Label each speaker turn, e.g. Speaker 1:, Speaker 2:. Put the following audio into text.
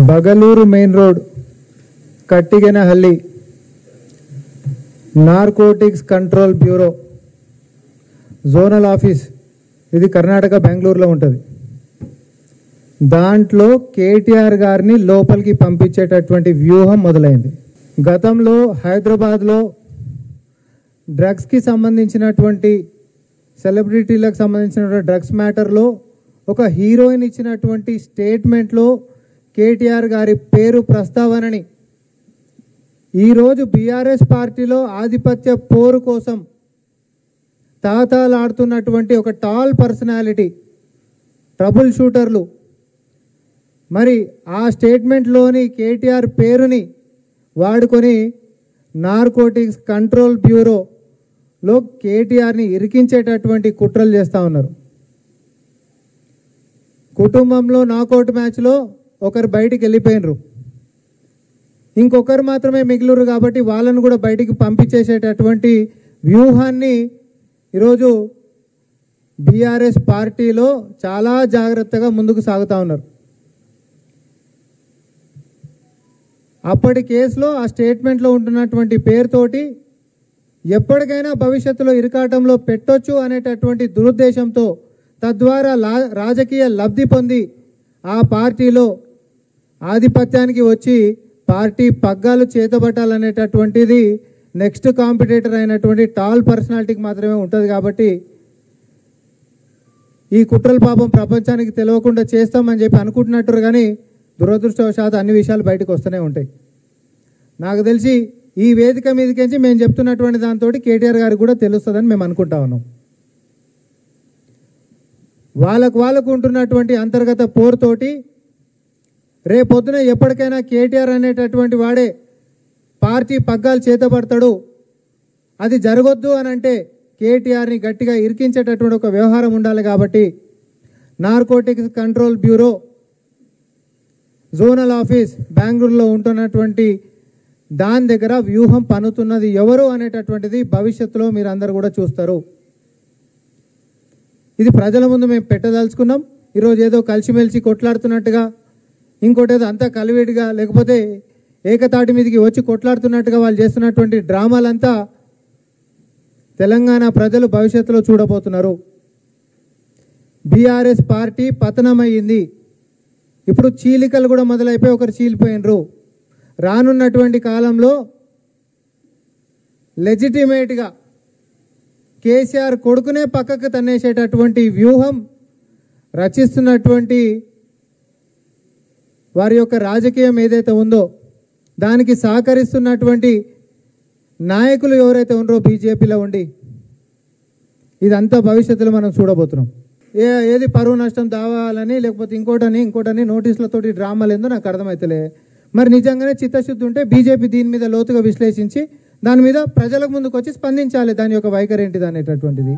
Speaker 1: బగలూరు main road Kattigenahalli narcotics control bureau zonal office, ఇది కర్ణాటక బెంగళూరులో ఉంటుంది. దాంట్లో కేటీఆర్ గారిని లోపలికి పంపించేటటువంటి వ్యూహం మొదలైంది. గతంలో హైదరాబాద్లో డ్రగ్స్కి సంబంధించినటువంటి సెలబ్రిటీలకు సంబంధించినటువంటి డ్రగ్స్ మ్యాటర్లో ఒక హీరోయిన్ ఇచ్చినటువంటి స్టేట్మెంట్లో కేటీఆర్ గారి పేరు ప్రస్తావనని ఈరోజు బీఆర్ఎస్ పార్టీలో ఆధిపత్య పోరు కోసం తాతాలాడుతున్నటువంటి ఒక టాల్ పర్సనాలిటీ, ట్రబుల్ షూటర్లు మరి ఆ స్టేట్మెంట్లోని కేటీఆర్ పేరుని వాడుకొని నార్కోటిక్స్ కంట్రోల్ బ్యూరోలో కేటీఆర్ని ఇరికించేటటువంటి కుట్రలు చేస్తూ ఉన్నారు. కుటుంబంలో నాకౌట్ మ్యాచ్లో ఒకరు బయటికి వెళ్ళిపోయినరు, ఇంకొకరు మాత్రమే మిగిలిరు కాబట్టి వాళ్ళను కూడా బయటికి పంపించేసేటటువంటి వ్యూహాన్ని ఈరోజు బీఆర్ఎస్ పార్టీలో చాలా జాగ్రత్తగా ముందుకు సాగుతూ ఉన్నారు. అప్పటి కేసులో ఆ స్టేట్మెంట్లో ఉంటున్నటువంటి పేరుతోటి ఎప్పటికైనా భవిష్యత్తులో ఇరకాటంలో పెట్టొచ్చు అనేటటువంటి దురుద్దేశంతో తద్వారా రాజకీయ లబ్ధి పొంది ఆ పార్టీలో ఆధిపత్యానికి వచ్చి పార్టీ పగ్గాలు చేతబట్టాలనేటటువంటిది నెక్స్ట్ కాంపిటేటర్ అయినటువంటి టాల్ పర్సనాలిటీకి మాత్రమే ఉంటుంది. కాబట్టి ఈ కుట్రల పాపం ప్రపంచానికి తెలియకుండా చేస్తామని చెప్పి అనుకుంటున్నట్టు, కానీ దురదృష్టవశాత్తు అన్ని విషయాలు బయటకు వస్తూనే ఉంటాయి. నాకు తెలిసి ఈ వేదిక మీదకించి మేము చెప్తున్నటువంటి దాంతో కేటీఆర్ గారికి కూడా తెలుస్తుందని మేము అనుకుంటా ఉన్నాం. వాళ్ళకు ఉంటున్నటువంటి అంతర్గత పోరుతోటి రేపొద్దున ఎప్పటికైనా కేటీఆర్ అనేటటువంటి వాడే పార్టీ పగ్గాలు చేతపడతాడు. అది జరగొద్దు అని అంటే కేటీఆర్ని గట్టిగా ఇరికించేటటువంటి ఒక వ్యవహారం ఉండాలి. కాబట్టి narcotics control bureau zonal office బెంగళూరులో ఉంటున్నటువంటి దాని దగ్గర వ్యూహం పన్నుతున్నది ఎవరు అనేటటువంటిది భవిష్యత్తులో మీరు అందరు కూడా చూస్తారు. ఇది ప్రజల ముందు మేము పెట్టదలుచుకున్నాం. ఈరోజు ఏదో కలిసిమెలిసి కొట్లాడుతున్నట్టుగా, ఇంకోటేదో అంతా కలివిడిగా, లేకపోతే ఏకతాటి మీదకి వచ్చి కొట్లాడుతున్నట్టుగా వాళ్ళు చేస్తున్నటువంటి డ్రామాలంతా తెలంగాణ ప్రజలు భవిష్యత్తులో చూడబోతున్నారు. బీఆర్ఎస్ పార్టీ పతనమయ్యింది. ఇప్పుడు చీలికలు కూడా మొదలైపోయి ఒకరు చీలిపోయినరు. రానున్నటువంటి కాలంలో లెజిటిమేట్గా కేసీఆర్ కొడుకునే పక్కకు తన్నేసేటటువంటి వ్యూహం రచిస్తున్నటువంటి వారి యొక్క రాజకీయం ఏదైతే ఉందో దానికి సహకరిస్తున్నటువంటి నాయకులు ఎవరైతే ఉన్నారో బీజేపీలో ఉండి, ఇదంతా భవిష్యత్తులో మనం చూడబోతున్నాం. ఏది పరువు నష్టం దావాలని లేకపోతే ఇంకోటని నోటీసులతోటి డ్రామాలు ఏందో నాకు అర్థమవుతలే. మరి నిజంగానే చిత్తశుద్ధి ఉంటే బీజేపీ దీని మీద లోతుగా విశ్లేషించి దాని మీద ప్రజలకు ముందుకు వచ్చి స్పందించాలి, దాని యొక్క వైఖరి ఏంటిది అనేటటువంటిది.